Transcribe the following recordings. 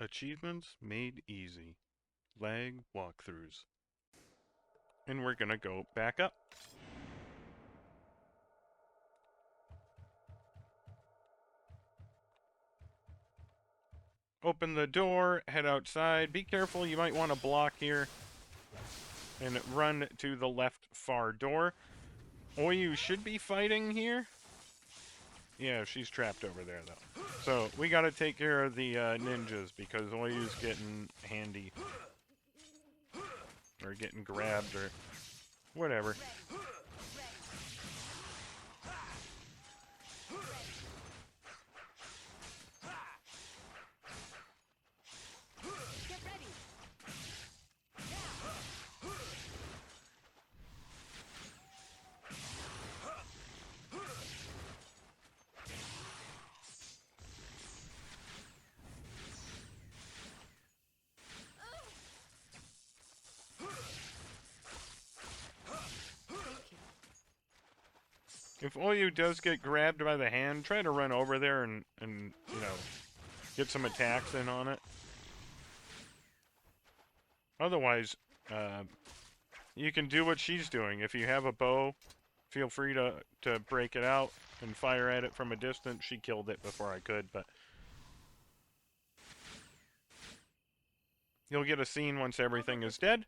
Achievements made easy. Lag walkthroughs. And we're gonna go back up. Open the door, head outside. Be careful, you might want to block here. And run to the left far door. Oyu should be fighting here. Yeah, she's trapped over there, though. So, we gotta take care of the ninjas, because Oyu's getting handy. Or getting grabbed, or whatever. If Oyu does get grabbed by the hand, try to run over there and you know, get some attacks in on it. Otherwise, you can do what she's doing. If you have a bow, feel free to break it out and fire at it from a distance. She killed it before I could, but you'll get a scene once everything is dead.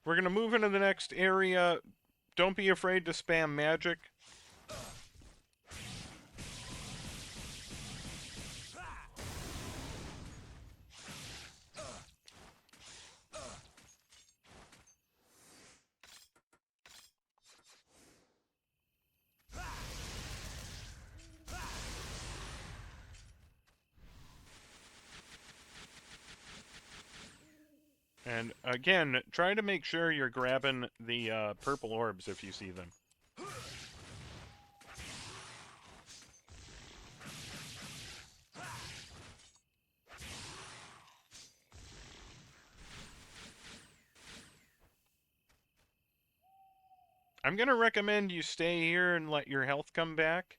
We're going to move into the next area. Don't be afraid to spam magic. And again, try to make sure you're grabbing the purple orbs if you see them. I'm going to recommend you stay here and let your health come back.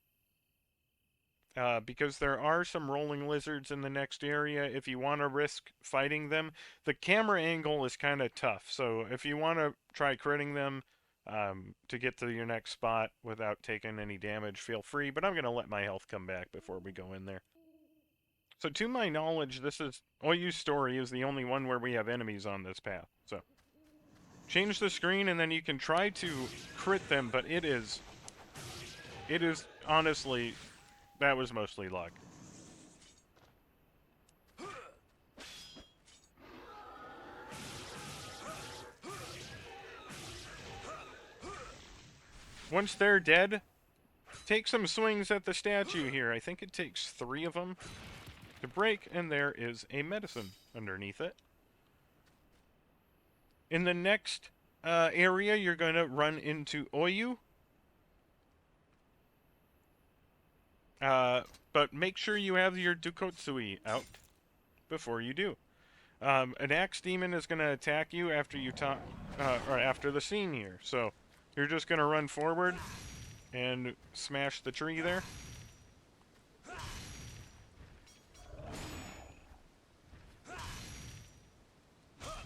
Because there are some rolling lizards in the next area. If you want to risk fighting them, the camera angle is kind of tough. So if you want to try critting them to get to your next spot without taking any damage, feel free. But I'm going to let my health come back before we go in there. So to my knowledge, this is Oyu Story is the only one where we have enemies on this path. So change the screen and then you can try to crit them, but it is honestly, that was mostly luck. Once they're dead, take some swings at the statue here. I think it takes 3 of them to break, and there is a medicine underneath it. In the next area, you're going to run into Oyu. But make sure you have your Dukotsui out before you do. An axe demon is going to attack you after you or after the scene here. So you're just going to run forward and smash the tree there.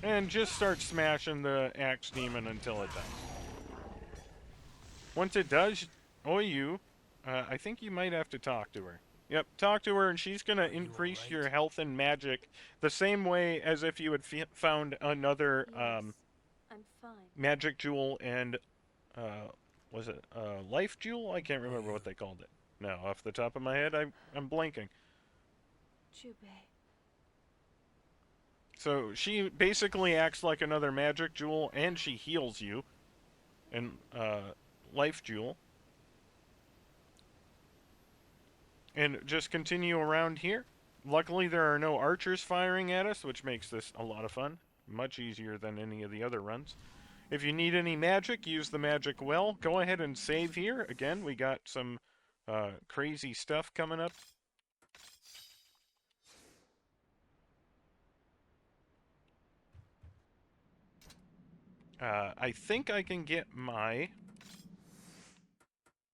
And just start smashing the axe demon until it does. Once it does, Oyu, I think you might have to talk to her. Yep, talk to her, and she's going to increase your health and magic the same way as if you had found another I'm fine. magic jewel and, was it life jewel? I can't remember what they called it. No, off the top of my head, I'm blanking. Jubei. So she basically acts like another magic jewel, and she heals you. And, life jewel. And just continue around here. Luckily, there are no archers firing at us, which makes this a lot of fun. Much easier than any of the other runs. If you need any magic, use the magic well. Go ahead and save here. Again, we got some crazy stuff coming up. I think I can get my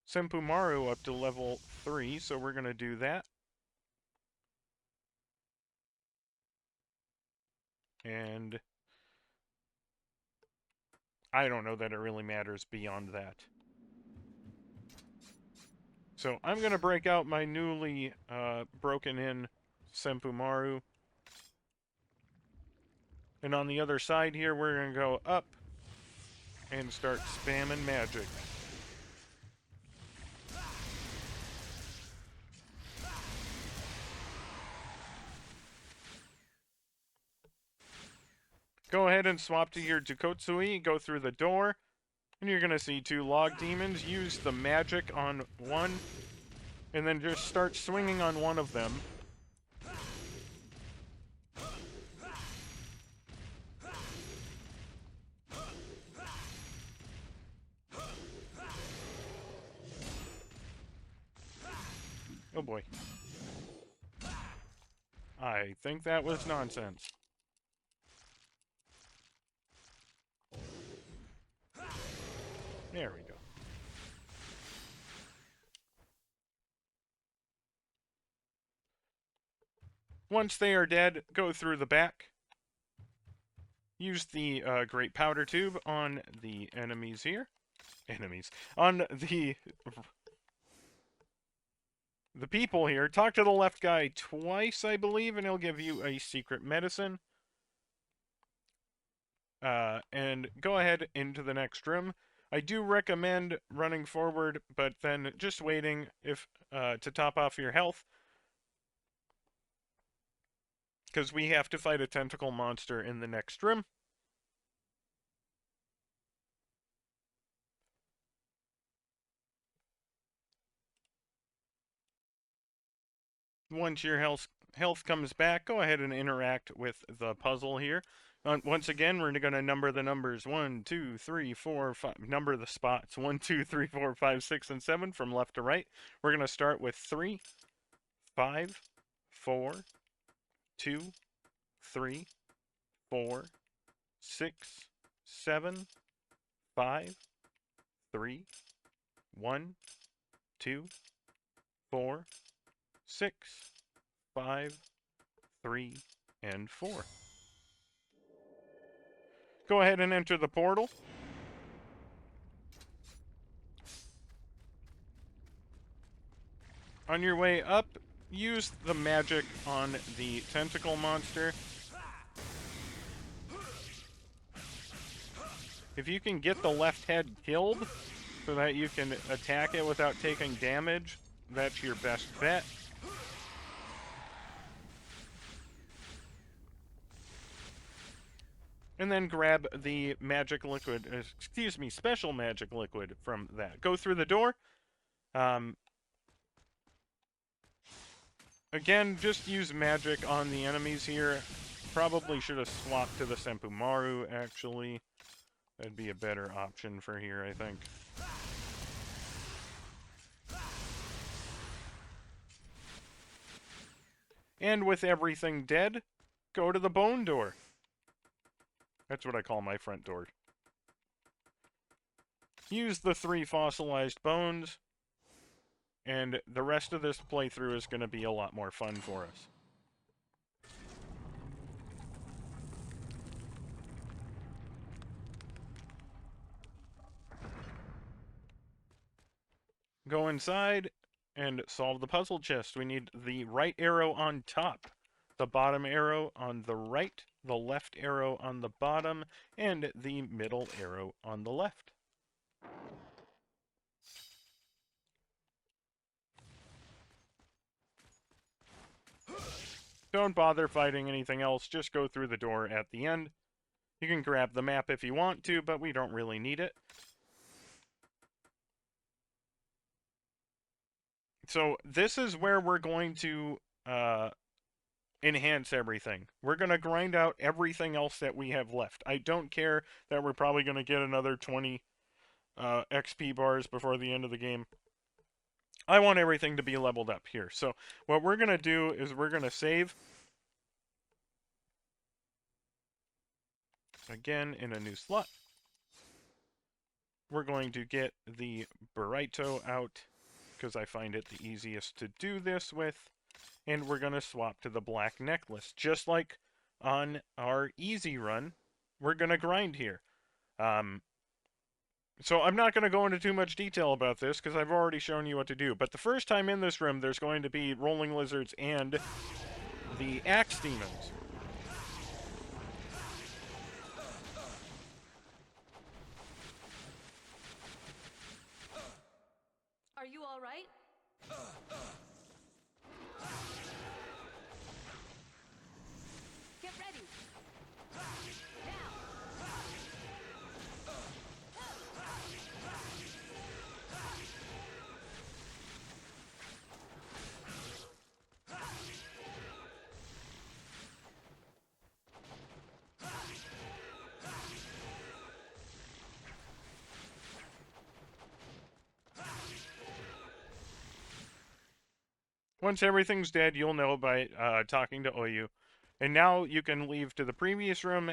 Senpumaru up to level 3, so we're going to do that. And I don't know that it really matters beyond that. So I'm going to break out my newly broken in Senpumaru. And on the other side here, we're going to go up and start spamming magic. Go ahead and swap to your Jukotsui, go through the door, and you're going to see two log demons. Use the magic on one, and then just start swinging on one of them. Oh boy. I think that was nonsense. There we go. Once they are dead, go through the back. Use the great powder tube on the enemies here. Enemies. On the people here. Talk to the left guy twice, I believe, and he'll give you a secret medicine. And go ahead into the next room. I do recommend running forward, but then just waiting if to top off your health, because we have to fight a tentacle monster in the next room. Once your health comes back, go ahead and interact with the puzzle here. Once again, we're going to number the numbers 1, 2, 3, 4, 5. Number the spots 1, 2, 3, 4, 5, 6, and 7 from left to right. We're going to start with 3, 5, 4, 2, 3, 4, 6, 7, 5, 3, 1, 2, 4, 6, 5, 3, and 4. Go ahead and enter the portal. On your way up, use the magic on the tentacle monster. If you can get the left head killed so that you can attack it without taking damage, that's your best bet. And then grab the magic liquid, special magic liquid from that. Go through the door. Again, just use magic on the enemies here. Probably should have swapped to the Senpumaru, actually. That'd be a better option for here, I think. And with everything dead, go to the bone door. That's what I call my front door. Use the 3 fossilized bones, and the rest of this playthrough is going to be a lot more fun for us. Go inside and solve the puzzle chest. We need the right arrow on top, the bottom arrow on the right, the left arrow on the bottom, and the middle arrow on the left. Don't bother fighting anything else, just go through the door at the end. You can grab the map if you want to, but we don't really need it. So this is where we're going to enhance everything. We're going to grind out everything else that we have left. I don't care that we're probably going to get another 20 XP bars before the end of the game. I want everything to be leveled up here. So what we're going to do is we're going to save. Again, in a new slot. We're going to get the Burrito out, because I find it the easiest to do this with. And we're going to swap to the black necklace, just like on our easy run, we're going to grind here. Um, so I'm not going to go into too much detail about this because I've already shown you what to do. But the first time in this room, there's going to be rolling lizards and the axe demons. Are you all right? Get ready. Once everything's dead, you'll know by talking to Oyu. And now you can leave to the previous room.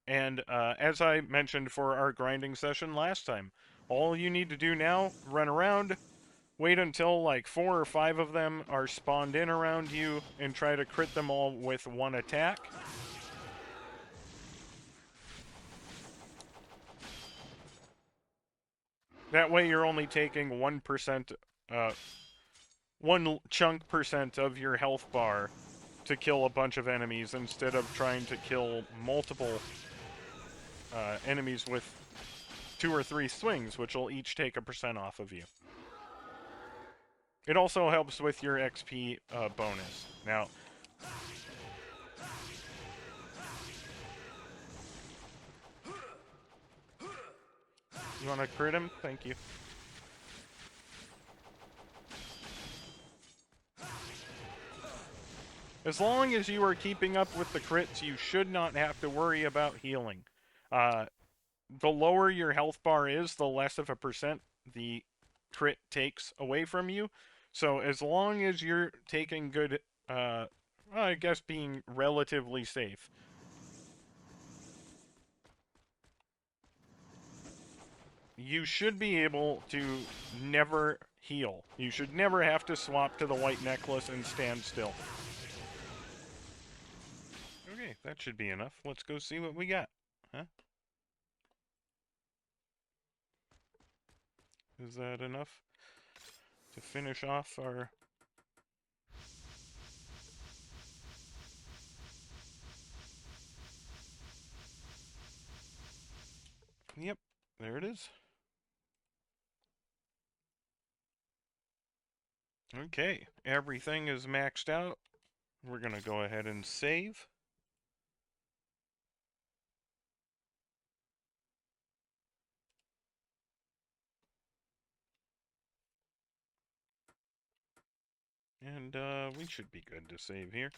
And as I mentioned for our grinding session last time, all you need to do now, run around, wait until like 4 or 5 of them are spawned in around you, and try to crit them all with one attack. That way you're only taking 1%, 1 chunk percent of your health bar to kill a bunch of enemies instead of trying to kill multiple enemies with 2 or 3 swings, which will each take 1% off of you. It also helps with your XP bonus. Now, you want to crit him? Thank you. As long as you are keeping up with the crits, you should not have to worry about healing. The lower your health bar is, the less of a percent the crit takes away from you. So as long as you're taking good, I guess being relatively safe, you should be able to never heal. You should never have to swap to the white necklace and stand still. Okay, that should be enough. Let's go see what we got. Huh? Is that enough to finish off our... Yep, there it is. Okay, everything is maxed out. We're going to go ahead and save. And we should be good to save here.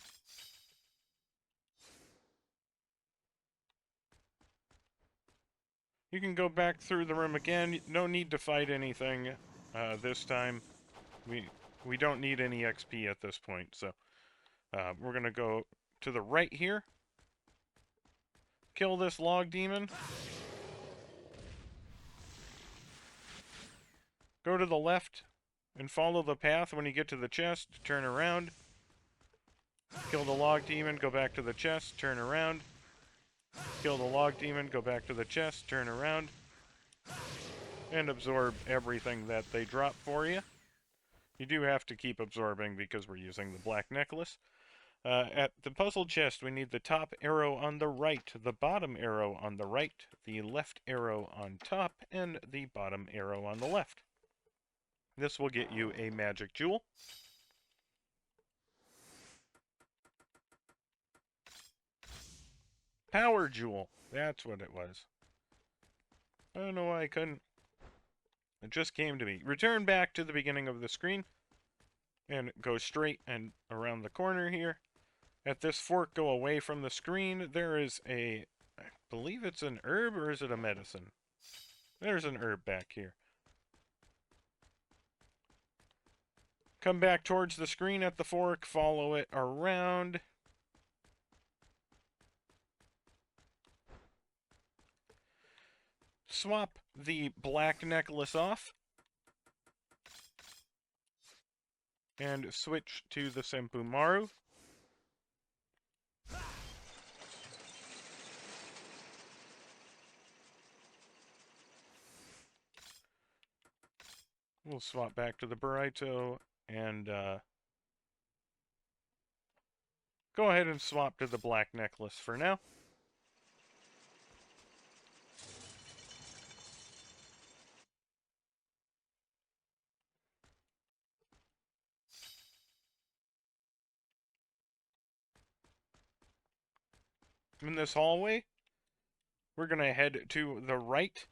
You can go back through the room again. No need to fight anything this time. We don't need any XP at this point, so we're going to go to the right here. Kill this log demon. Go to the left and follow the path. When you get to the chest, turn around. Kill the log demon, go back to the chest, turn around. Kill the log demon, go back to the chest, turn around. And absorb everything that they drop for you. You do have to keep absorbing because we're using the black necklace. At the puzzle chest, we need the top arrow on the right, the bottom arrow on the right, the left arrow on top, and the bottom arrow on the left. This will get you a magic jewel. Power jewel. That's what it was. I don't know why I couldn't. It just came to me. Return back to the beginning of the screen and go straight and around the corner here. At this fork, go away from the screen. There is a, I believe it's an herb, or is it a medicine? There's an herb back here. Come back towards the screen at the fork, follow it around. Swap the black necklace off. And switch to the Senpu Maru. We'll swap back to the burrito and go ahead and swap to the black necklace for now. In this hallway, we're going to head to the right.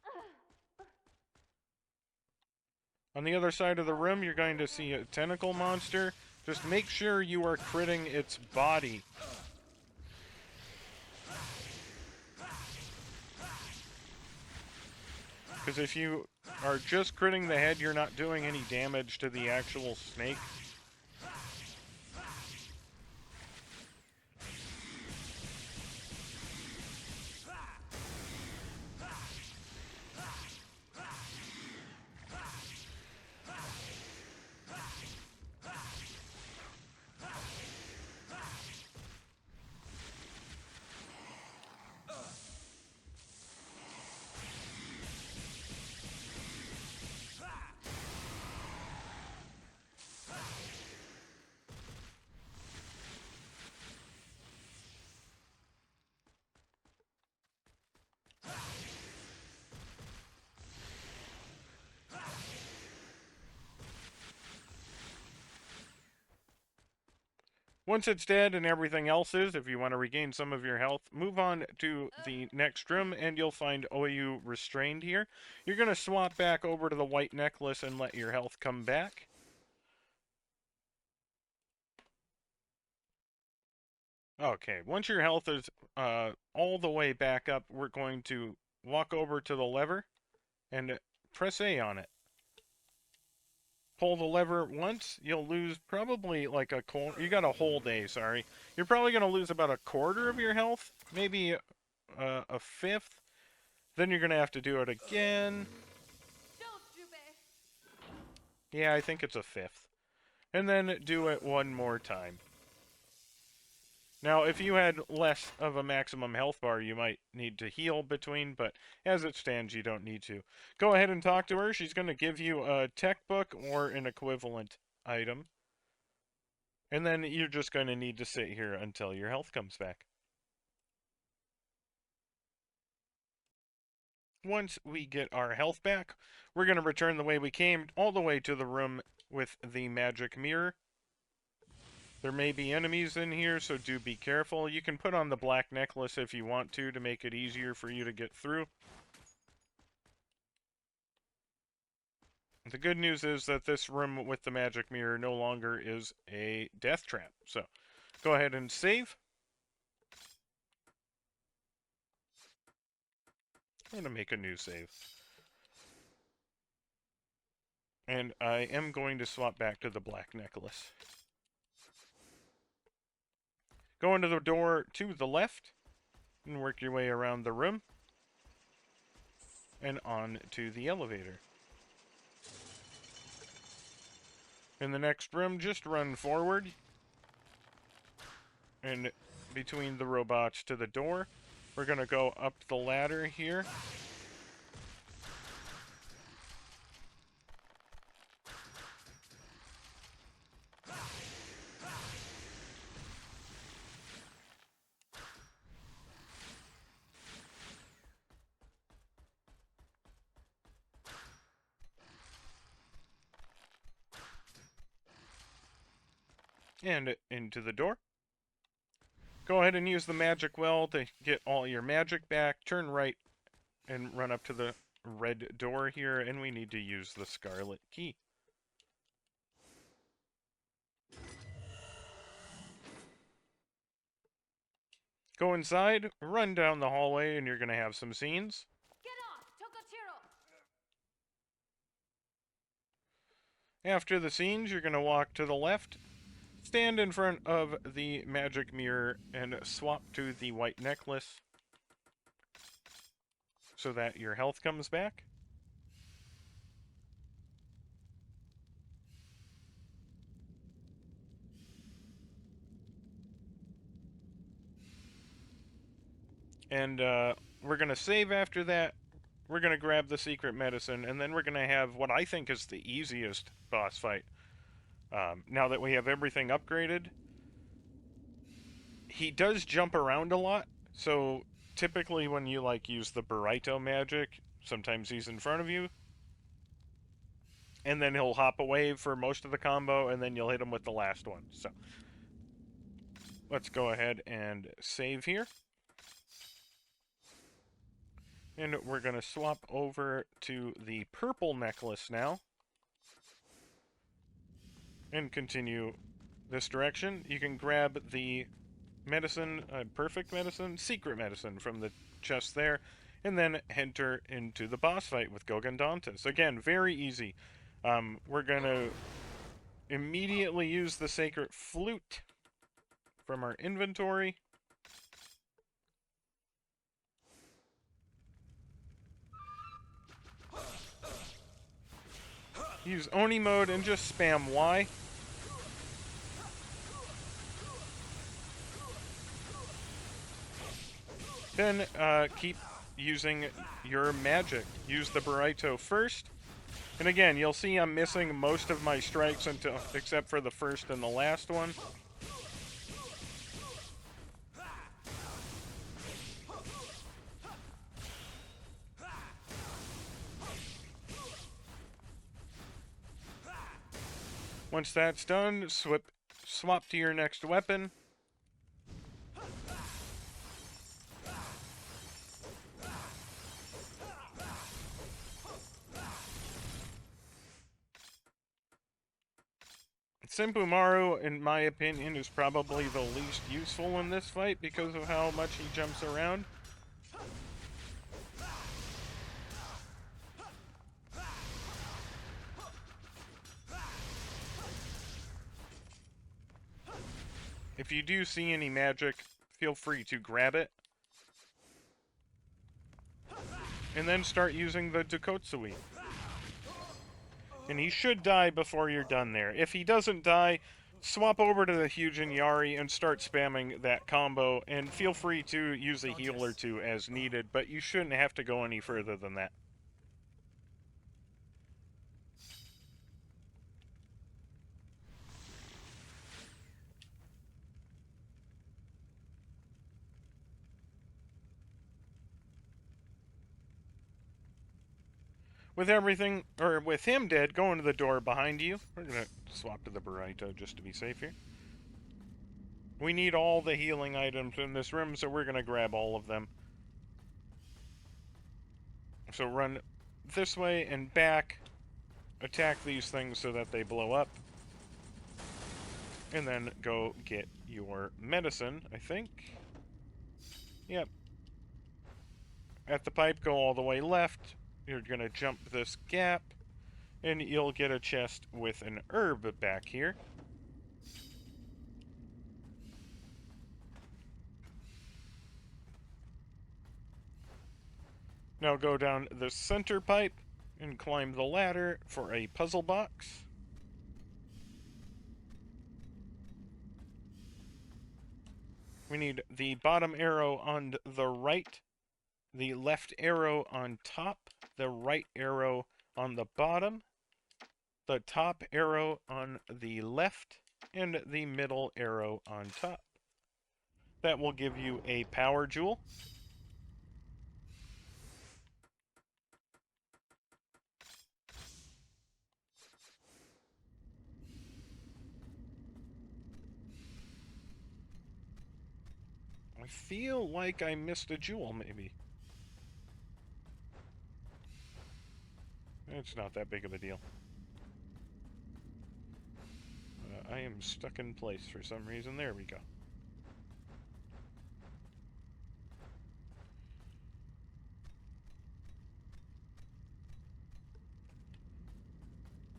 On the other side of the room, you're going to see a tentacle monster. Just make sure you are critting its body. Because if you are just critting the head, you're not doing any damage to the actual snake. Once it's dead and everything else is, if you want to regain some of your health, move on to the next room and you'll find Oyu restrained here. You're going to swap back over to the white necklace and let your health come back. Okay, once your health is all the way back up, we're going to walk over to the lever and press A on it. Pull the lever once, you'll lose probably like a quarter. You got a whole day, sorry. You're probably going to lose about a quarter of your health, maybe a fifth. Then you're going to have to do it again. Yeah, I think it's a fifth. And then do it one more time. Now, if you had less of a maximum health bar, you might need to heal between, but as it stands, you don't need to. Go ahead and talk to her. She's going to give you a tech book or an equivalent item. And then you're just going to need to sit here until your health comes back. Once we get our health back, we're going to return the way we came, all the way to the room with the magic mirror. There may be enemies in here, so do be careful. You can put on the black necklace if you want to make it easier for you to get through. The good news is that this room with the magic mirror no longer is a death trap. So, go ahead and save. I'm going to make a new save. And I am going to swap back to the black necklace. Go into the door to the left and work your way around the room and on to the elevator. In the next room, just run forward and between the robots to the door. We're going to go up the ladder here. And into the door. Go ahead and use the magic well to get all your magic back. Turn right and run up to the red door here, and we need to use the scarlet key. Go inside, run down the hallway, and you're going to have some scenes. Get off, Tokotiro! After the scenes, you're going to walk to the left, stand in front of the magic mirror, and swap to the white necklace so that your health comes back. And we're going to save after that. we're going to grab the secret medicine, and then we're going to have what I think is the easiest boss fight. Now that we have everything upgraded, he does jump around a lot, so typically when you like use the Burrito magic, sometimes he's in front of you, and then he'll hop away for most of the combo, and then you'll hit him with the last one. So let's go ahead and save here. And we're going to swap over to the purple necklace now. And continue this direction. You can grab the medicine, perfect medicine, secret medicine from the chest there, and then enter into the boss fight with Gogen Dantes. Again, very easy. We're going to immediately use the sacred flute from our inventory. Use Oni mode and just spam Y. Then keep using your magic. Use the Burrito first. And again, you'll see I'm missing most of my strikes except for the first and the last one. Once that's done, swap to your next weapon. Senpumaru, in my opinion, is probably the least useful in this fight because of how much he jumps around. If you do see any magic, feel free to grab it. And then start using the Dokotsui. And he should die before you're done there. If he doesn't die, swap over to the Hyujin Yari and start spamming that combo, and feel free to use a heal or two as needed, but you shouldn't have to go any further than that. With everything, or with him dead, go into the door behind you. We're going to swap to the Burrito just to be safe here. We need all the healing items in this room, so we're going to grab all of them. So run this way and back. Attack these things so that they blow up. And then go get your medicine, I think. Yep. At the pipe, go all the way left. You're going to jump this gap, and you'll get a chest with an herb back here. Now go down the center pipe and climb the ladder for a puzzle box. We need the bottom arrow on the right, the left arrow on top, the right arrow on the bottom, the top arrow on the left, and the middle arrow on top. That will give you a power jewel. I feel like I missed a jewel, maybe. It's not that big of a deal. I am stuck in place for some reason. There we go.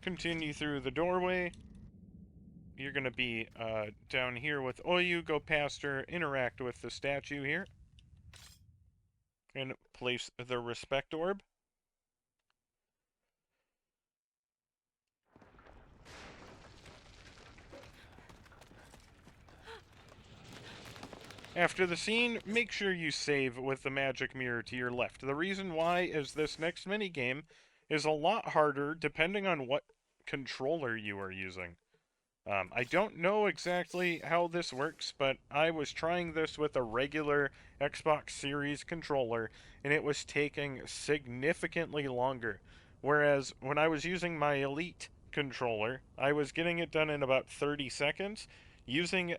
Continue through the doorway. You're going to be down here with Oyu. Go past her, interact with the statue here, and place the respect orb. After the scene, make sure you save with the magic mirror to your left. The reason why is this next minigame is a lot harder depending on what controller you are using. I don't know exactly how this works, but I was trying this with a regular Xbox Series controller, and it was taking significantly longer. Whereas when I was using my Elite controller, I was getting it done in about 30 seconds, using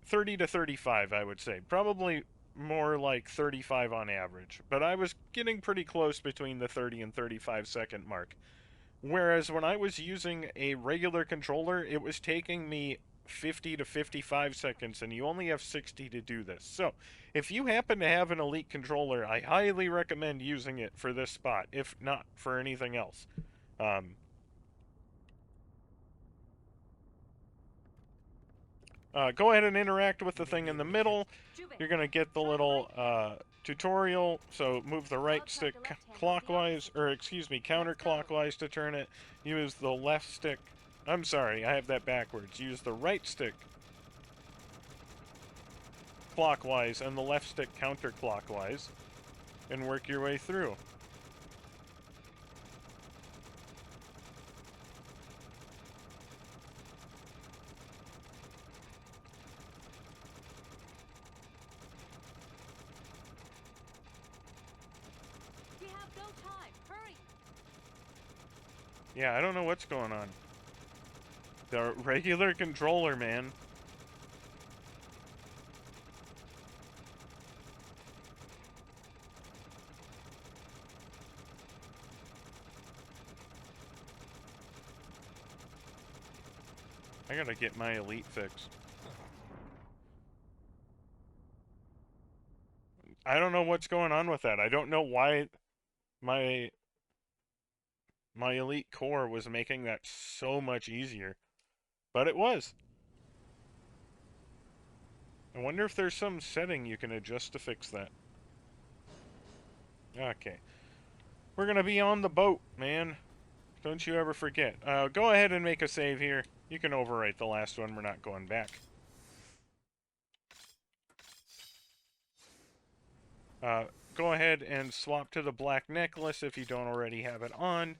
30 to 35, I would say. Probably more like 35 on average, but I was getting pretty close between the 30 and 35-second mark. Whereas when I was using a regular controller, it was taking me 50 to 55 seconds, and you only have 60 to do this. So, if you happen to have an Elite controller, I highly recommend using it for this spot, if not for anything else. Um, go ahead and interact with the thing in the middle. You're going to get the little tutorial. So move the right stick clockwise, or excuse me, counterclockwise to turn it. Use the left stick. I'm sorry, I have that backwards. Use the right stick clockwise and the left stick counterclockwise and work your way through. We have no time. Hurry. Yeah, I don't know what's going on. The regular controller, man. I gotta get my Elite fixed. I don't know what's going on with that. I don't know why my my Elite Core was making that so much easier. But it was. I wonder if there's some setting you can adjust to fix that. Okay. We're gonna be on the boat, man. Don't you ever forget. Go ahead and make a save here. You can overwrite the last one. We're not going back. Go ahead and swap to the black necklace if you don't already have it on.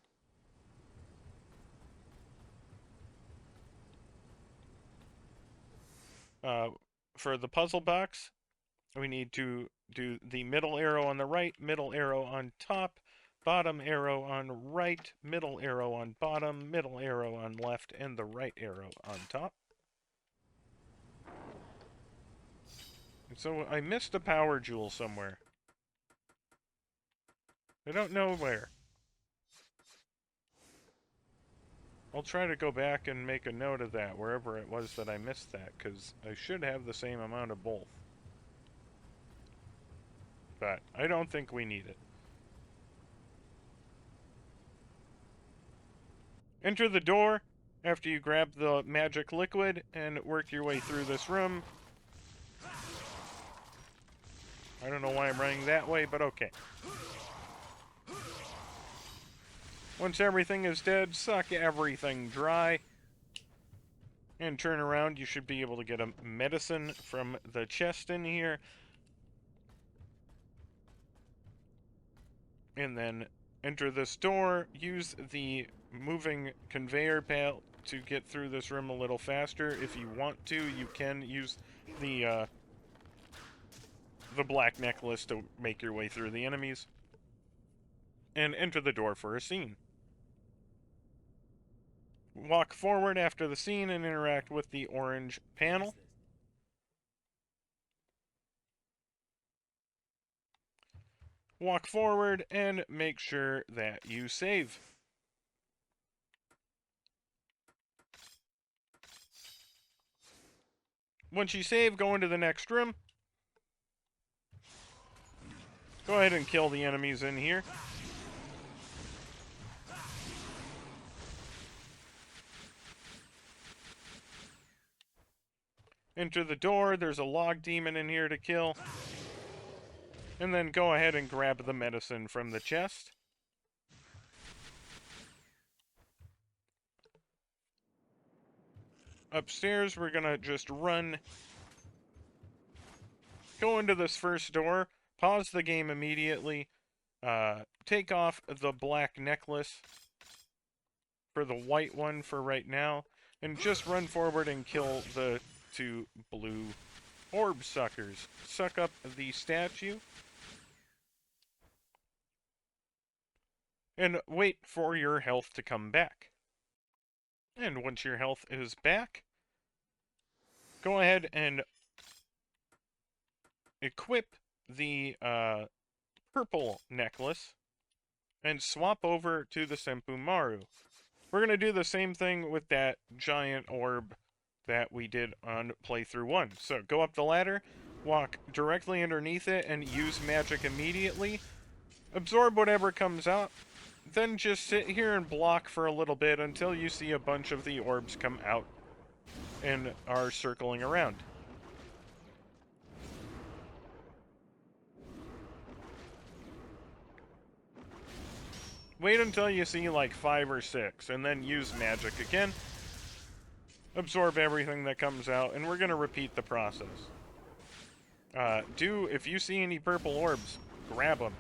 For the puzzle box, we need to do the middle arrow on the right, middle arrow on top, bottom arrow on right, middle arrow on bottom, middle arrow on left, and the right arrow on top. And so I missed a power jewel somewhere. I don't know where. I'll try to go back and make a note of that, wherever it was that I missed that, because I should have the same amount of both. But I don't think we need it. Enter the door after you grab the magic liquid and work your way through this room. I don't know why I'm running that way, but okay. Once everything is dead, suck everything dry. And turn around, you should be able to get a medicine from the chest in here. And then enter this door, use the moving conveyor belt to get through this room a little faster. If you want to, you can use the black necklace to make your way through the enemies. And enter the door for a scene. Walk forward after the scene and interact with the orange panel. Walk forward and make sure that you save. Once you save, go into the next room. Go ahead and kill the enemies in here. Enter the door. There's a log demon in here to kill. And then go ahead and grab the medicine from the chest. Upstairs, we're gonna just run go into this first door, pause the game immediately, take off the black necklace for the white one for right now, and just run forward and kill the two blue orb suckers. Suck up the statue, and wait for your health to come back. And once your health is back, go ahead and equip the purple necklace and swap over to the Senpu Maru. We're going to do the same thing with that giant orb that we did on playthrough 1. So go up the ladder, walk directly underneath it, and use magic immediately. Absorb whatever comes out, then just sit here and block for a little bit until you see a bunch of the orbs come out and are circling around. Wait until you see like 5 or 6, and then use magic again. Absorb everything that comes out, and we're going to repeat the process. If you see any purple orbs, grab them.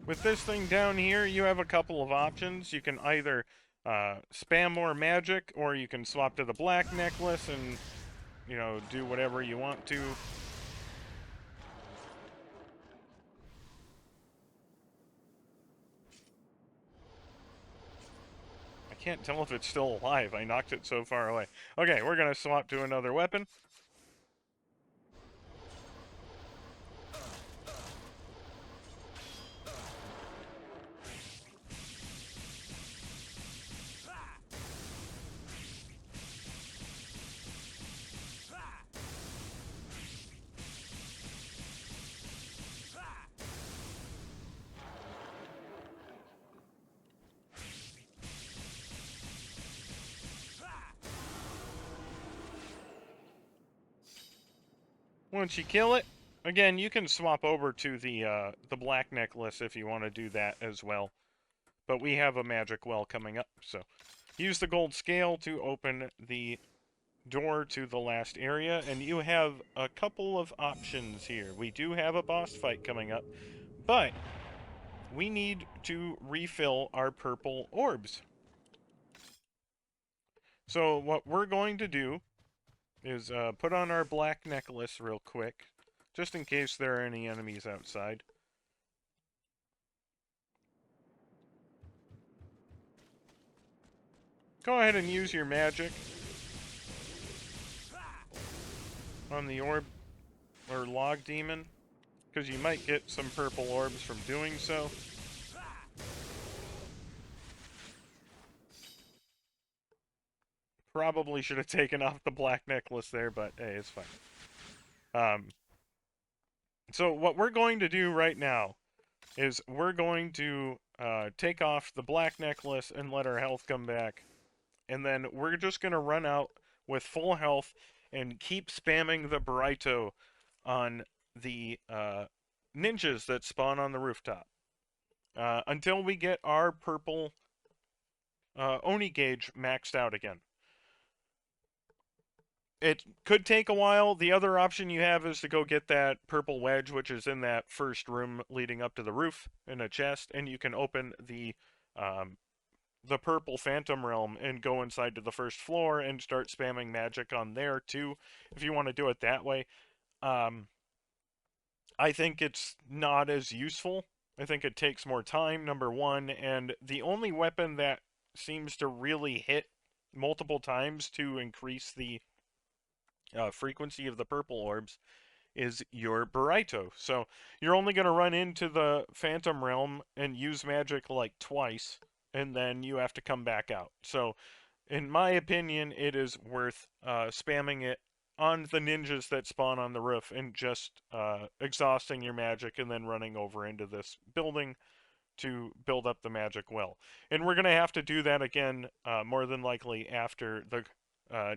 With this thing down here, you have a couple of options. You can either spam more magic, or you can swap to the black necklace and, you know, do whatever you want to. I can't tell if it's still alive. I knocked it so far away. Okay, we're going to swap to another weapon. Once you kill it, again, you can swap over to the black necklace if you want to do that as well. But we have a magic well coming up, so use the gold scale to open the door to the last area, and you have a couple of options here. We do have a boss fight coming up, but we need to refill our purple orbs. So what we're going to do is put on our black necklace real quick, just in case there are any enemies outside. Go ahead and use your magic on the orb or log demon, because you might get some purple orbs from doing so. Probably should have taken off the black necklace there, but hey, it's fine. So what we're going to do right now is we're going to take off the black necklace and let our health come back. And then we're just going to run out with full health and keep spamming the burrito on the ninjas that spawn on the rooftop. Until we get our purple Oni gauge maxed out again. It could take a while. The other option you have is to go get that purple wedge, which is in that first room leading up to the roof in a chest, and you can open the purple phantom realm and go inside to the first floor and start spamming magic on there too, if you want to do it that way. I think it's not as useful. I think it takes more time, number one, and the only weapon that seems to really hit multiple times to increase the frequency of the purple orbs is your burrito. So you're only going to run into the phantom realm and use magic like twice, and then you have to come back out. So in my opinion, it is worth spamming it on the ninjas that spawn on the roof and just exhausting your magic and then running over into this building to build up the magic well. And we're going to have to do that again, more than likely after the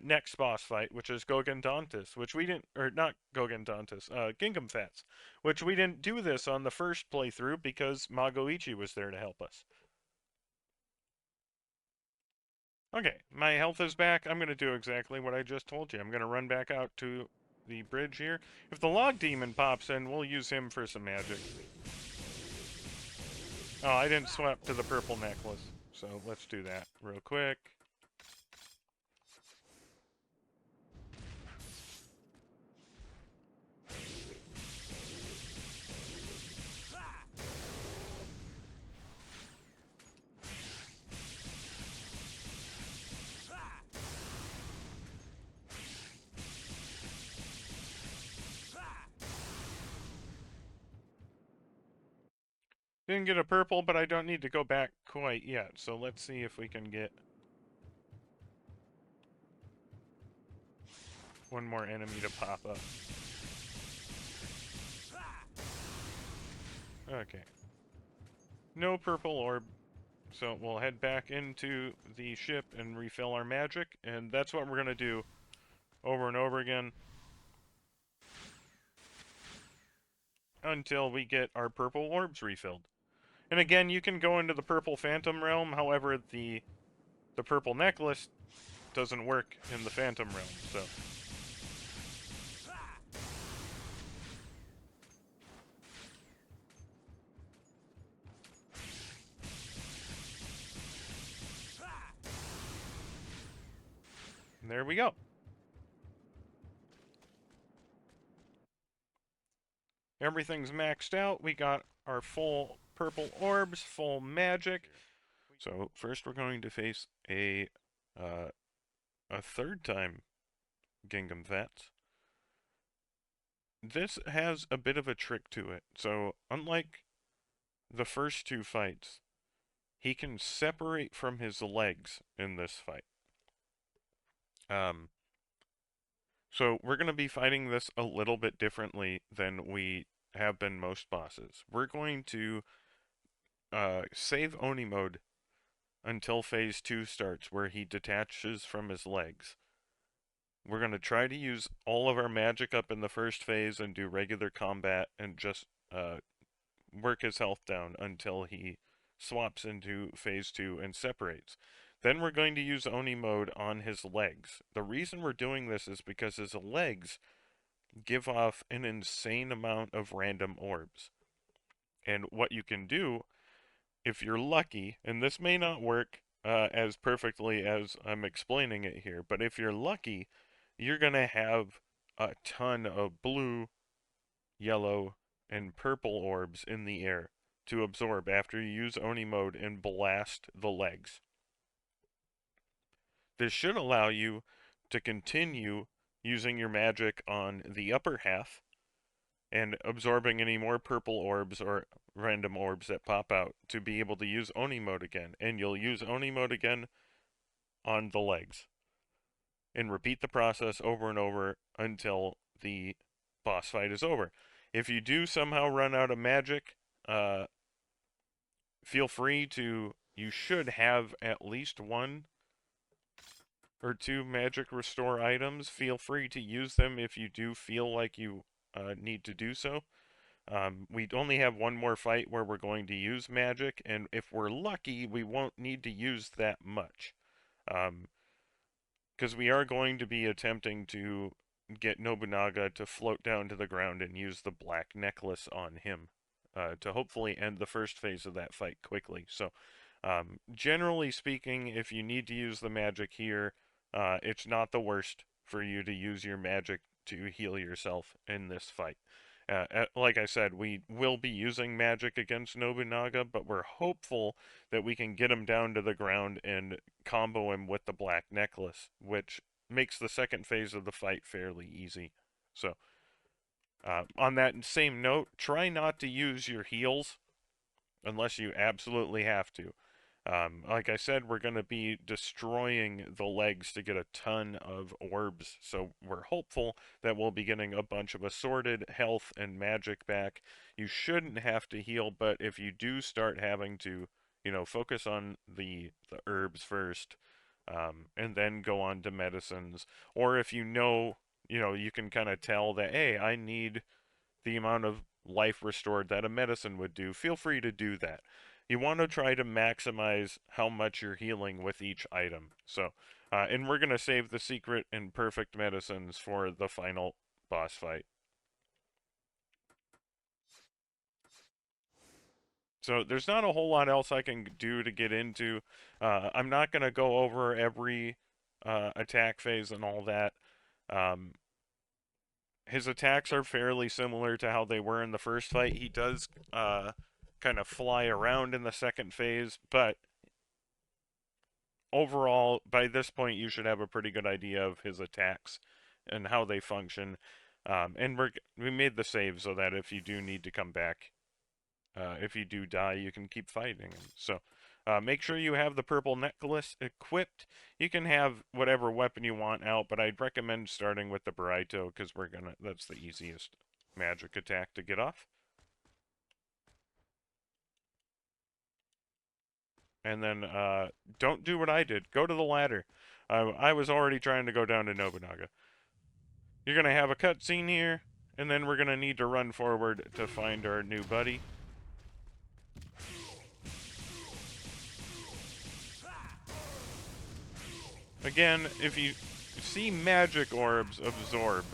next boss fight, which is Gogendantis, which we didn't, or not Gogendantis, Gingham Fats, which we didn't do this on the first playthrough because Magoichi was there to help us. Okay, my health is back. I'm going to do exactly what I just told you. I'm going to run back out to the bridge here. If the log demon pops in, we'll use him for some magic. Oh, I didn't swap to the purple necklace, so let's do that real quick. Didn't get a purple, but I don't need to go back quite yet, so let's see if we can get one more enemy to pop up. Okay. No purple orb, so we'll head back into the ship and refill our magic, and that's what we're going to do over and over again until we get our purple orbs refilled. And again, you can go into the purple phantom realm, however, the purple necklace doesn't work in the phantom realm, so... There we go. Everything's maxed out. We got our full purple orbs, full magic. So first we're going to face uh, a third time Gingham Vets. This has a bit of a trick to it. So unlike the first two fights, he can separate from his legs in this fight. Um, so we're going to be fighting this a little bit differently than we have been most bosses. We're going to save Oni mode until phase 2 starts, where he detaches from his legs. We're going to try to use all of our magic up in the first phase and do regular combat and just work his health down until he swaps into phase 2 and separates. Then we're going to use Oni mode on his legs. The reason we're doing this is because his legs give off an insane amount of random orbs. And what you can do, if you're lucky, and this may not work as perfectly as I'm explaining it here, but if you're lucky, you're going to have a ton of blue, yellow, and purple orbs in the air to absorb after you use Oni mode and blast the legs. This should allow you to continue using your magic on the upper half and absorbing any more purple orbs or random orbs that pop out to be able to use Oni mode again. And you'll use Oni mode again on the legs. And repeat the process over and over until the boss fight is over. If you do somehow run out of magic, feel free to... You should have at least one or two magic restore items. Feel free to use them if you do feel like you need to do so. We only have one more fight where we're going to use magic, and if we're lucky, we won't need to use that much. Because we are going to be attempting to get Nobunaga to float down to the ground and use the black necklace on him to hopefully end the first phase of that fight quickly. So, generally speaking, if you need to use the magic here, it's not the worst for you to use your magic to heal yourself in this fight. Like I said, we will be using magic against Nobunaga, but we're hopeful that we can get him down to the ground and combo him with the black necklace, which makes the second phase of the fight fairly easy. So, on that same note, try not to use your heals unless you absolutely have to. Like I said, we're going to be destroying the legs to get a ton of orbs, so we're hopeful that we'll be getting a bunch of assorted health and magic back. You shouldn't have to heal, but if you do start having to, focus on the herbs first, and then go on to medicines, or if you can kind of tell that, hey, I need the amount of life restored that a medicine would do, feel free to do that. You want to try to maximize how much you're healing with each item. So, and we're going to save the secret and perfect medicines for the final boss fight. So there's not a whole lot else I can do to get into. I'm not going to go over every attack phase and all that. Um, his attacks are fairly similar to how they were in the first fight. He does kind of fly around in the second phase, but overall, by this point, you should have a pretty good idea of his attacks and how they function. And we made the save so that if you do need to come back, if you do die, you can keep fighting. So make sure you have the purple necklace equipped. You can have whatever weapon you want out, but I'd recommend starting with the Baraito because that's the easiest magic attack to get off. And then don't do what I did. Go to the ladder. I was already trying to go down to Nobunaga. You're going to have a cutscene here, and then we're going to need to run forward to find our new buddy. Again, if you see magic orbs, absorb.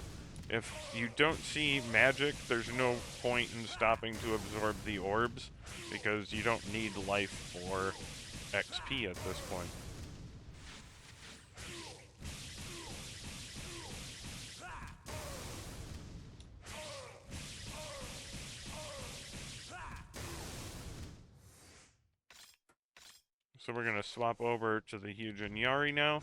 If you don't see magic, there's no point in stopping to absorb the orbs, because you don't need life or XP at this point. So we're going to swap over to the huge Inyari now.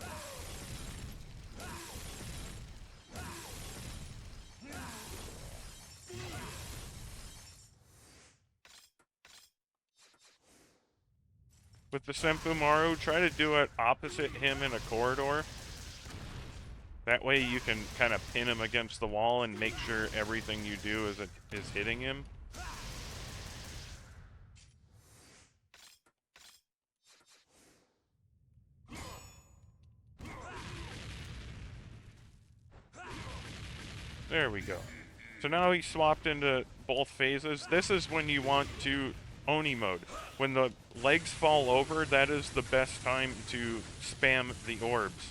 With the Senpumaru, try to do it opposite him in a corridor. That way you can kind of pin him against the wall and make sure everything you do is hitting him. There we go. So now he swapped into both phases. This is when you want to Oni mode. When the legs fall over, that is the best time to spam the orbs.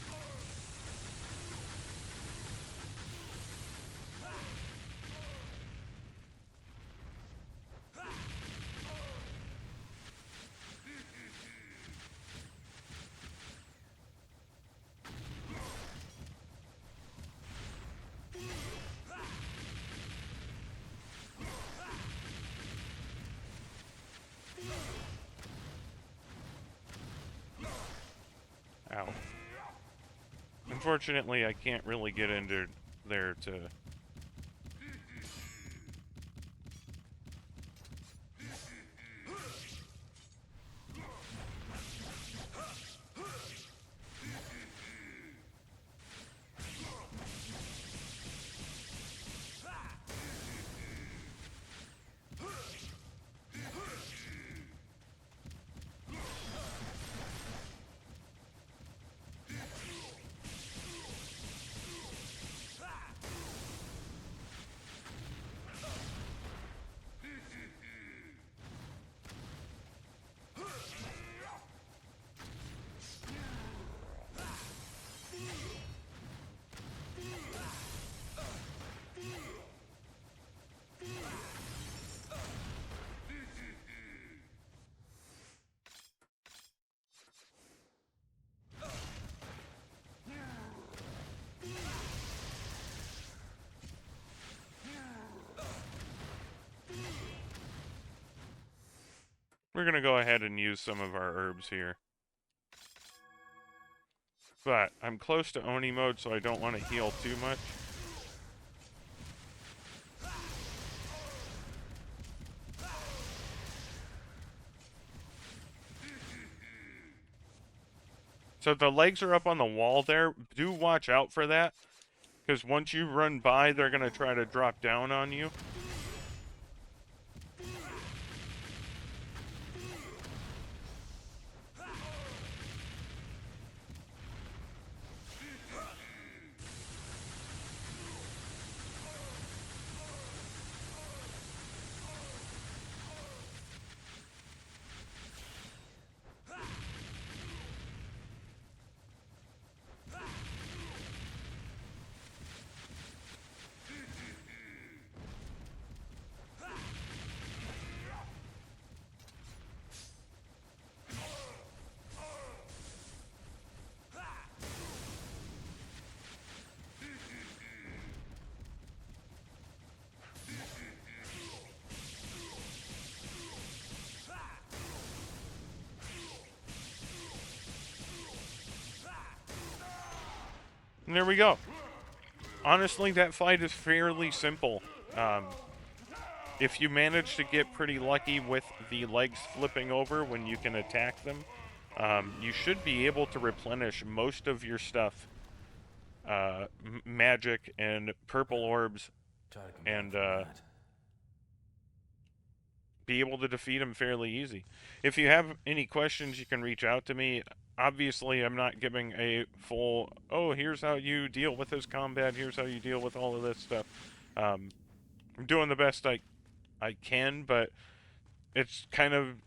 Ow. Unfortunately, I can't really get into there to... We're going to go ahead and use some of our herbs here. But I'm close to Oni mode, so I don't want to heal too much. So the legs are up on the wall there. Do watch out for that, because once you run by, they're going to try to drop down on you. And there we go. Honestly, that fight is fairly simple. Um, if you manage to get pretty lucky with the legs flipping over when you can attack them, you should be able to replenish most of your stuff, magic and purple orbs, Try to come back and from that. be able to defeat them fairly easy. If you have any questions, you can reach out to me. Obviously, I'm not giving a full, oh, here's how you deal with this combat, here's how you deal with all of this stuff. Um, I'm doing the best I can, but it's kind of,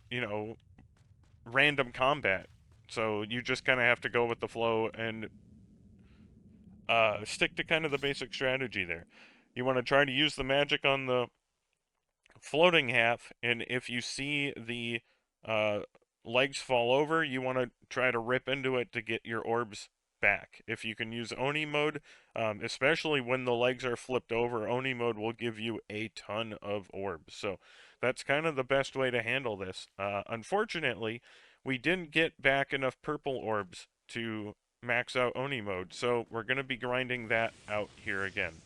you know, random combat. So you just kind of have to go with the flow and stick to kind of the basic strategy there. You want to try to use the magic on the floating half, and if you see the uh, legs fall over, you want to try to rip into it to get your orbs back. If you can use Oni mode, especially when the legs are flipped over, Oni mode will give you a ton of orbs. So that's kind of the best way to handle this. Unfortunately, we didn't get back enough purple orbs to max out Oni mode, so we're going to be grinding that out here again.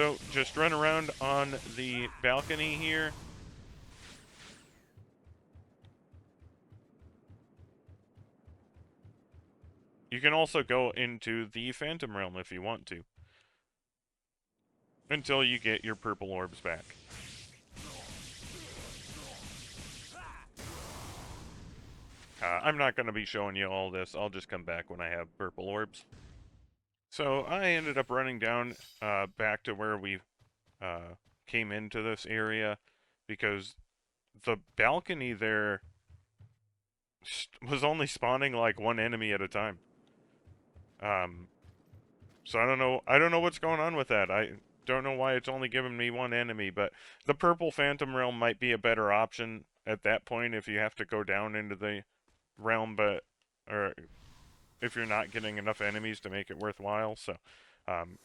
So just run around on the balcony here. You can also go into the Phantom Realm if you want to, until you get your purple orbs back. I'm not going to be showing you all this. I'll just come back when I have purple orbs. So I ended up running down back to where we came into this area, because the balcony there was only spawning like one enemy at a time. Um, so I don't know what's going on with that. I don't know why it's only giving me one enemy, but the purple Phantom Realm might be a better option at that point if you have to go down into the realm, but or if you're not getting enough enemies to make it worthwhile. So, um,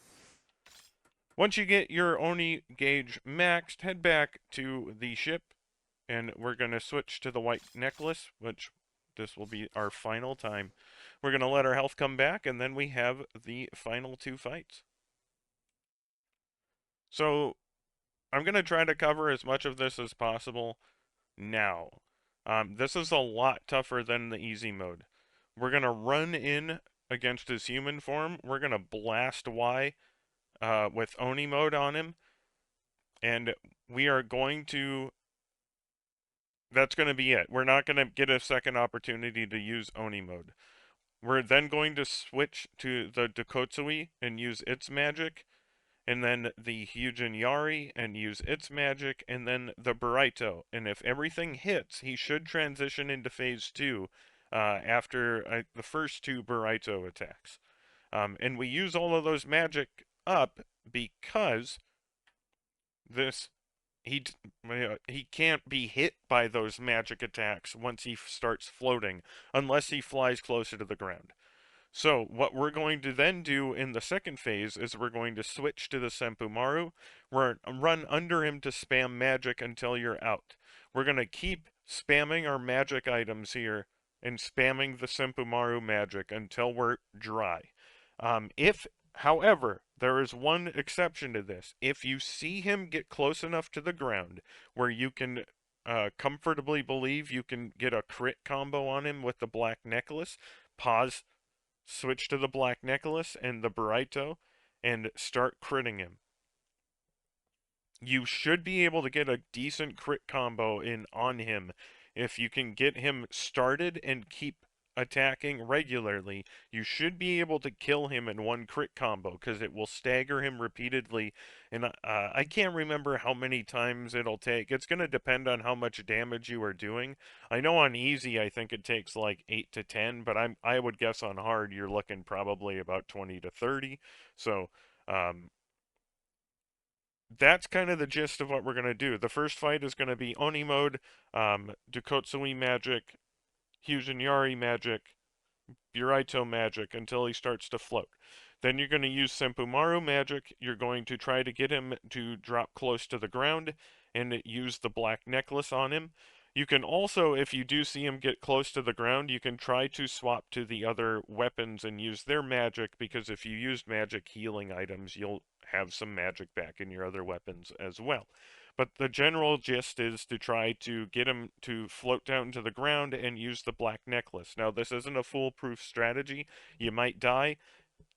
once you get your Oni gauge maxed, head back to the ship, and we're going to switch to the white necklace, which this will be our final time. We're going to let our health come back, and then we have the final two fights. So, I'm going to try to cover as much of this as possible now. This is a lot tougher than the easy mode. We're going to run in against his human form. We're going to blast Y with Oni mode on him. And we are going to... That's going to be it. We're not going to get a second opportunity to use Oni mode. We're then going to switch to the Dokotsui and use its magic, and then the Hyujin Yari and use its magic, and then the Baraito. And if everything hits, he should transition into phase 2 after the first two Baraito attacks. And we use all of those magic up because this he can't be hit by those magic attacks once he starts floating unless he flies closer to the ground. So what we're going to then do in the second phase is we're going to switch to the Senpumaru, run under him to spam magic until you're out. We're going to keep spamming our magic items here and spamming the Senpumaru magic until we're dry. If However, there is one exception to this. If you see him get close enough to the ground where you can comfortably believe you can get a crit combo on him with the black necklace, pause, switch to the black necklace and the burrito, and start critting him. You should be able to get a decent crit combo in on him if you can get him started and keep attacking regularly. You should be able to kill him in one crit combo because it will stagger him repeatedly. And I can't remember how many times it'll take. It's going to depend on how much damage you are doing. I know on easy I think it takes like 8 to 10, but I would guess on hard you're looking probably about 20 to 30. So um, that's kind of the gist of what we're going to do. The first fight is going to be Oni mode, Dukotsui magic, Hyujinyari magic, Buraito magic until he starts to float. Then you're going to use Senpumaru magic. You're going to try to get him to drop close to the ground and use the black necklace on him. You can also, if you do see him get close to the ground, you can try to swap to the other weapons and use their magic, because if you use magic healing items, you'll have some magic back in your other weapons as well. But the general gist is to try to get him to float down to the ground and use the black necklace. Now, this isn't a foolproof strategy. You might die.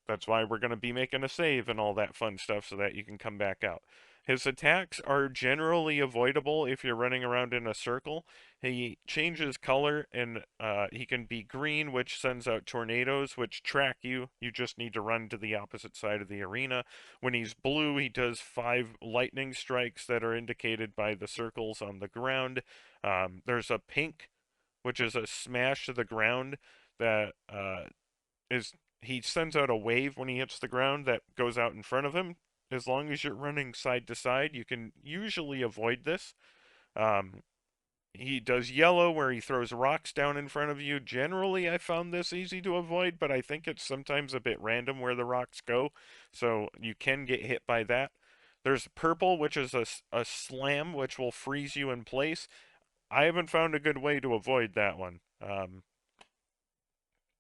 That's why we're going to be making a save and all that fun stuff so that you can come back out. His attacks are generally avoidable if you're running around in a circle. He changes color and he can be green, which sends out tornadoes, which track you. You just need to run to the opposite side of the arena. When he's blue, he does 5 lightning strikes that are indicated by the circles on the ground. There's a pink, which is a smash to the ground that is he sends out a wave when he hits the ground that goes out in front of him. As long as you're running side to side, you can usually avoid this. Um, he does yellow where he throws rocks down in front of you. Generally, I found this easy to avoid, but I think it's sometimes a bit random where the rocks go, so you can get hit by that. There's purple, which is a slam, which will freeze you in place. I haven't found a good way to avoid that one.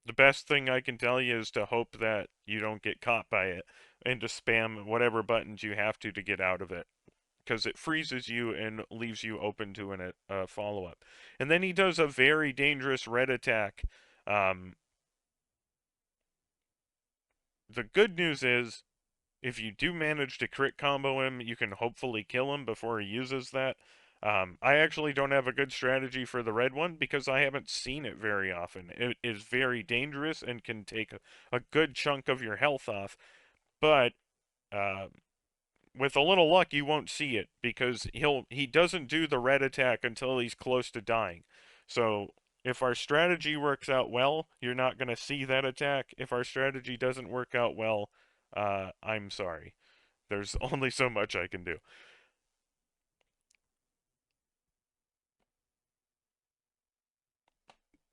The best thing I can tell you is to hope that you don't get caught by it and to spam whatever buttons you have to get out of it, because it freezes you and leaves you open to a follow-up. And then he does a very dangerous red attack. Um, the good news is, if you do manage to crit combo him, you can hopefully kill him before he uses that. I actually don't have a good strategy for the red one because I haven't seen it very often. It is very dangerous and can take a good chunk of your health off, but uh, with a little luck, you won't see it because he doesn't do the red attack until he's close to dying. So if our strategy works out well, you're not going to see that attack. If our strategy doesn't work out well, I'm sorry. There's only so much I can do.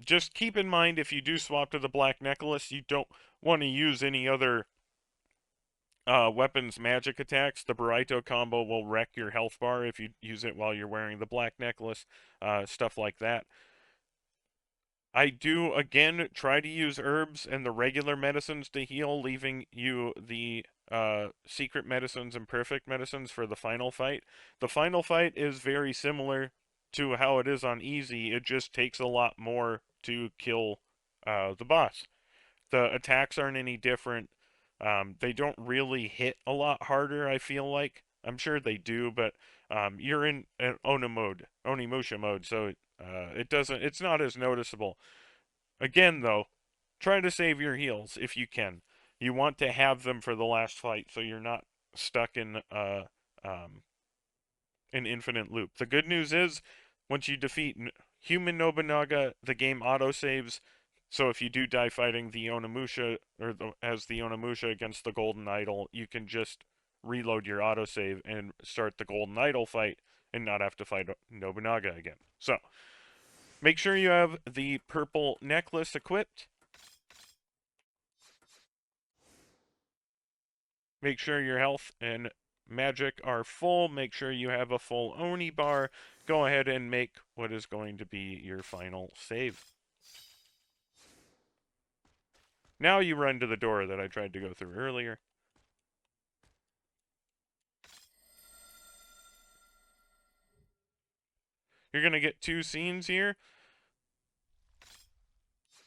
Just keep in mind, if you do swap to the black necklace, you don't want to use any other weapons magic attacks. The burrito combo will wreck your health bar if you use it while you're wearing the black necklace, stuff like that. I do, again, try to use herbs and the regular medicines to heal, leaving you the secret medicines and perfect medicines for the final fight. The final fight is very similar to how it is on easy. It just takes a lot more to kill the boss. The attacks aren't any different. They don't really hit a lot harder, I feel like. I'm sure they do, but you're in an Onimusha mode, so it's not as noticeable. Again, though, try to save your heals if you can. You want to have them for the last fight, so you're not stuck in um, an infinite loop. The good news is, once you defeat human Nobunaga, the game autosaves. So if you do die fighting the Onimusha, or as the Onimusha against the Golden Idol, you can just reload your autosave and start the Golden Idol fight and not have to fight Nobunaga again. So make sure you have the purple necklace equipped. Make sure your health and magic are full. Make sure you have a full Oni bar. Go ahead and make what is going to be your final save. Now you run to the door that I tried to go through earlier. You're going to get 2 scenes here.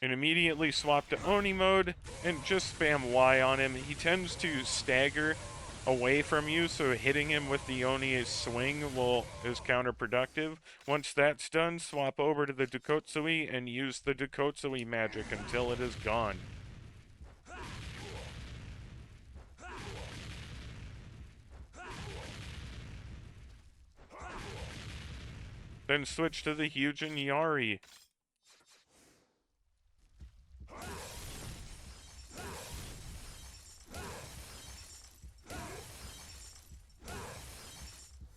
And immediately swap to Oni mode and just spam Y on him. He tends to stagger away from you, so hitting him with the Oni swing is counterproductive. Once that's done, swap over to the Dukotsui and use the Dukotsui magic until it is gone. Then switch to the Hyujin Yari.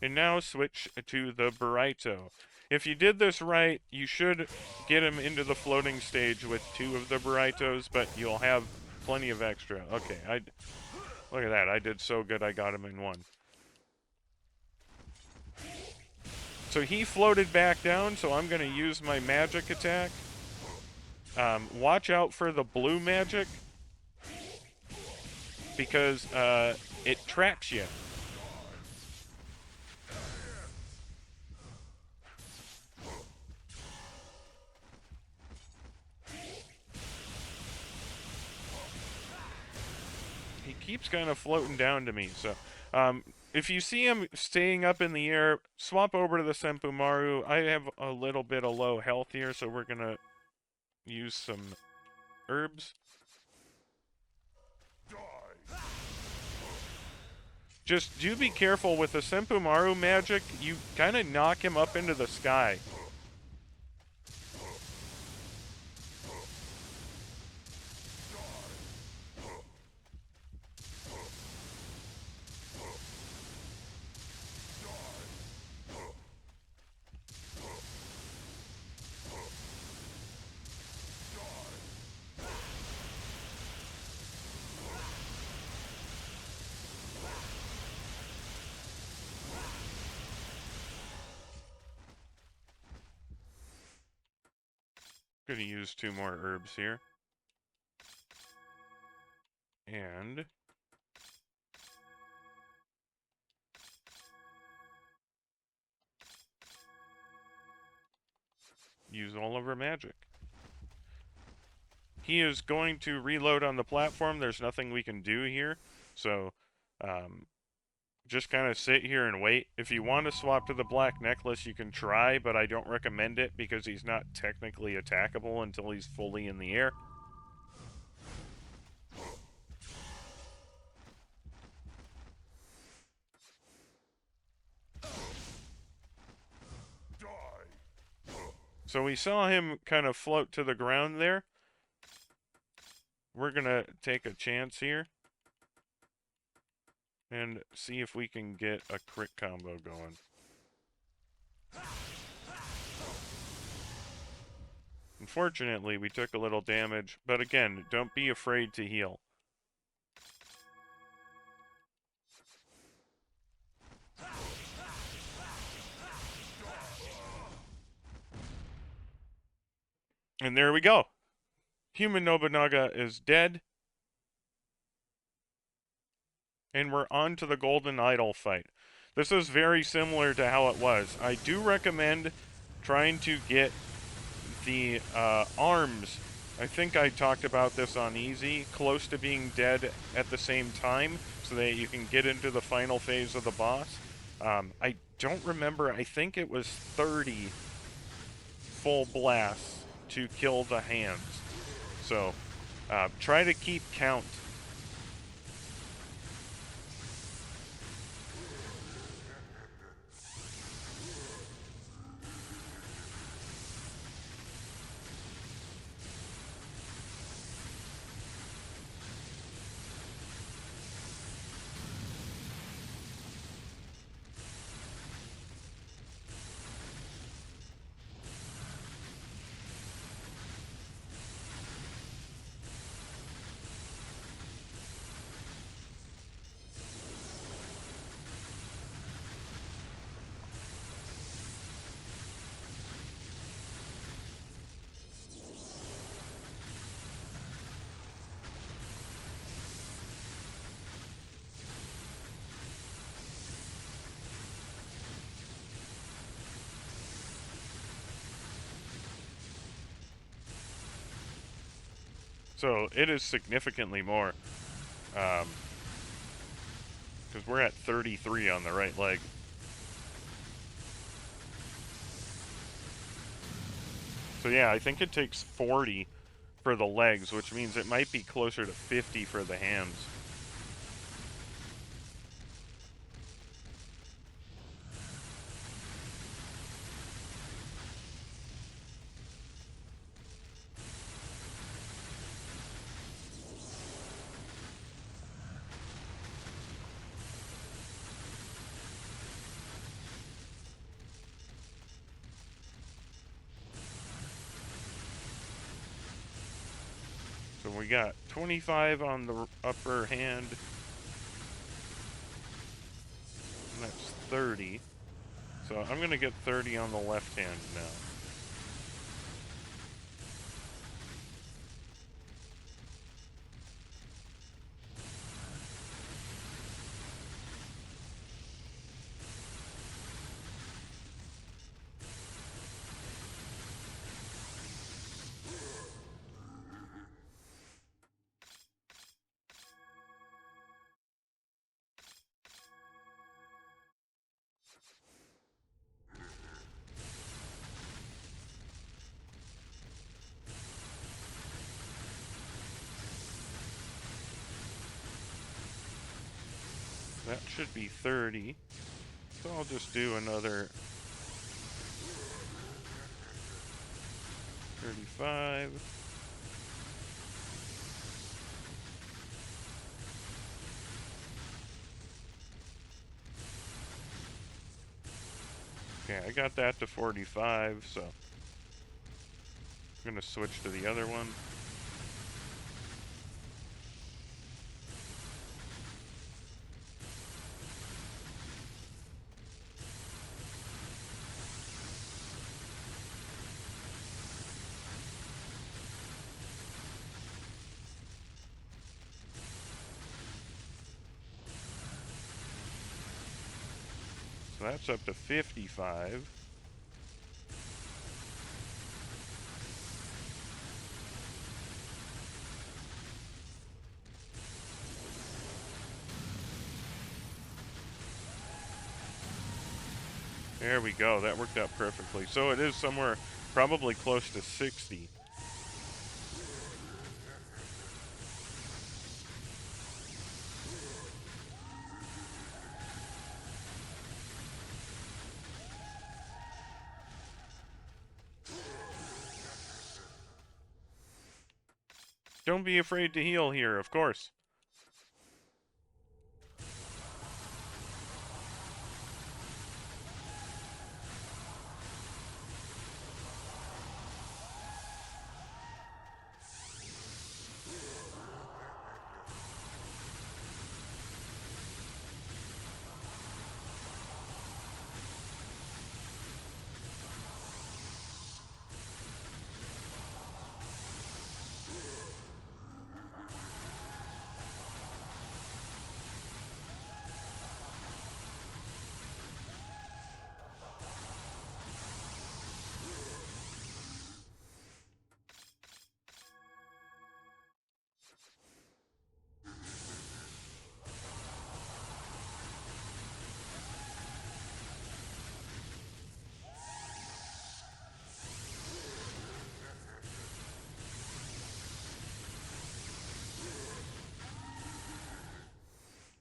And now switch to the Buraito. If you did this right, you should get him into the floating stage with 2 of the Buraitos, but you'll have plenty of extra. Okay, look at that. I did so good I got him in 1. So he floated back down, so I'm going to use my magic attack. Watch out for the blue magic, because it tracks you. He keeps kind of floating down to me, so if you see him staying up in the air, swap over to the Senpumaru. I have a little bit of low health here, so we're gonna use some herbs. Just do be careful with the Senpumaru magic. You kind of knock him up into the sky. Gonna use 2 more herbs here. And use all of our magic. He is going to reload on the platform. There's nothing we can do here. So, just kind of sit here and wait. If you want to swap to the black necklace, you can try, but I don't recommend it because he's not technically attackable until he's fully in the air. So we saw him kind of float to the ground there. We're going to take a chance here and see if we can get a crit combo going. Unfortunately, we took a little damage, but again, don't be afraid to heal. And there we go. Human Nobunaga is dead. And we're on to the Golden Idol fight. This is very similar to how it was. I do recommend trying to get the arms. I think I talked about this on easy, close to being dead at the same time, so that you can get into the final phase of the boss. I don't remember, I think it was 30 full blasts to kill the hands. So, try to keep count. So it is significantly more. Because we're at 33 on the right leg. So yeah, I think it takes 40 for the legs, which means it might be closer to 50 for the hands. So we got 25 on the upper hand. And that's 30. So I'm going to get 30 on the left hand now. That should be 30. So I'll just do another 35. Okay, I got that to 45, so I'm going to switch to the other one. So that's up to 55. There we go. That worked out perfectly. So it is somewhere probably close to 60. Don't be afraid to heal here, of course.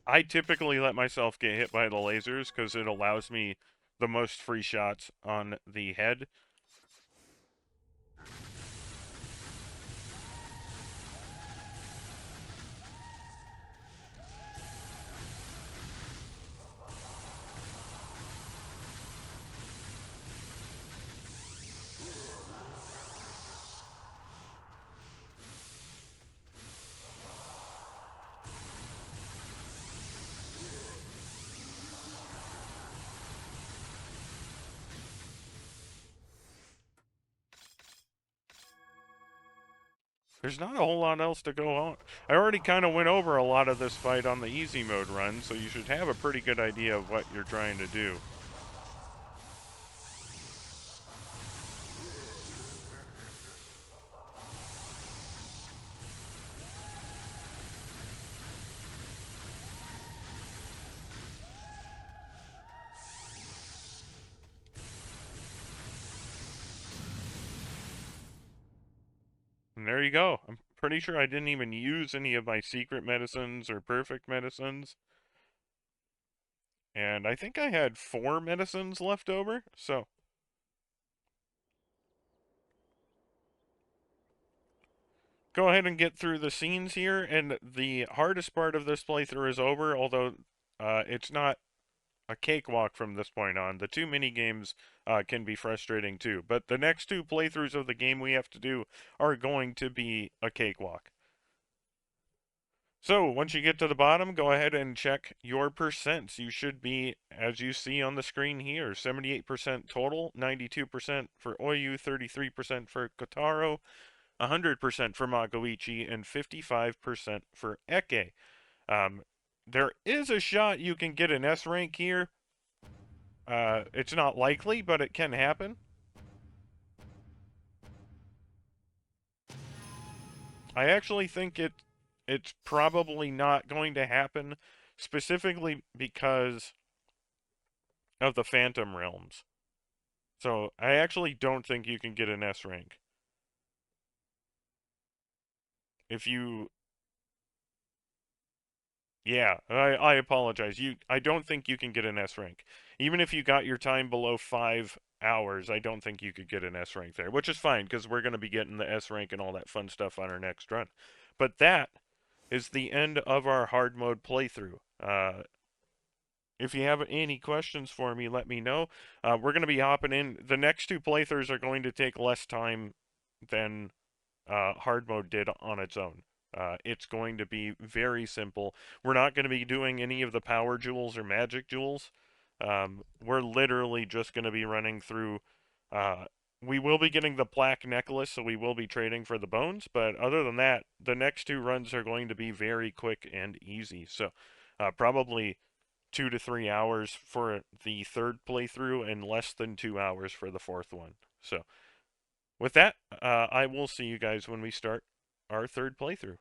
I typically let myself get hit by the lasers because it allows me the most free shots on the head. There's not a whole lot else to go on. I already kind of went over a lot of this fight on the easy mode run, so you should have a pretty good idea of what you're trying to do. there you go. I'm pretty sure I didn't even use any of my secret medicines or perfect medicines. And I think I had 4 medicines left over, so go ahead and get through the scenes here. And the hardest part of this playthrough is over, although it's not a cakewalk from this point on. The 2 mini games can be frustrating too, but the next 2 playthroughs of the game we have to do are going to be a cakewalk. So once you get to the bottom, go ahead and check your percents. You should be, as you see on the screen here, 78% total, 92% for Oyu, 33% for Kotaro, 100% for Magoichi, and 55% for Ekei. Um, there is a shot you can get an S rank here. It's not likely, but it can happen. I actually think it's probably not going to happen, specifically because of the Phantom Realms. So I actually don't think you can get an S rank. If you, yeah, I apologize. I don't think you can get an S rank. Even if you got your time below 5 hours, I don't think you could get an S rank there, which is fine because we're going to be getting the S rank and all that fun stuff on our next run. But that is the end of our hard mode playthrough. If you have any questions for me, let me know. We're going to be hopping in. The next 2 playthroughs are going to take less time than hard mode did on its own. It's going to be very simple. We're not going to be doing any of the power jewels or magic jewels. We're literally just going to be running through. Uh, we will be getting the plaque necklace, so we will be trading for the bones. But other than that, the next 2 runs are going to be very quick and easy. So probably 2 to 3 hours for the third playthrough and less than 2 hours for the fourth one. So with that, I will see you guys when we start our third playthrough.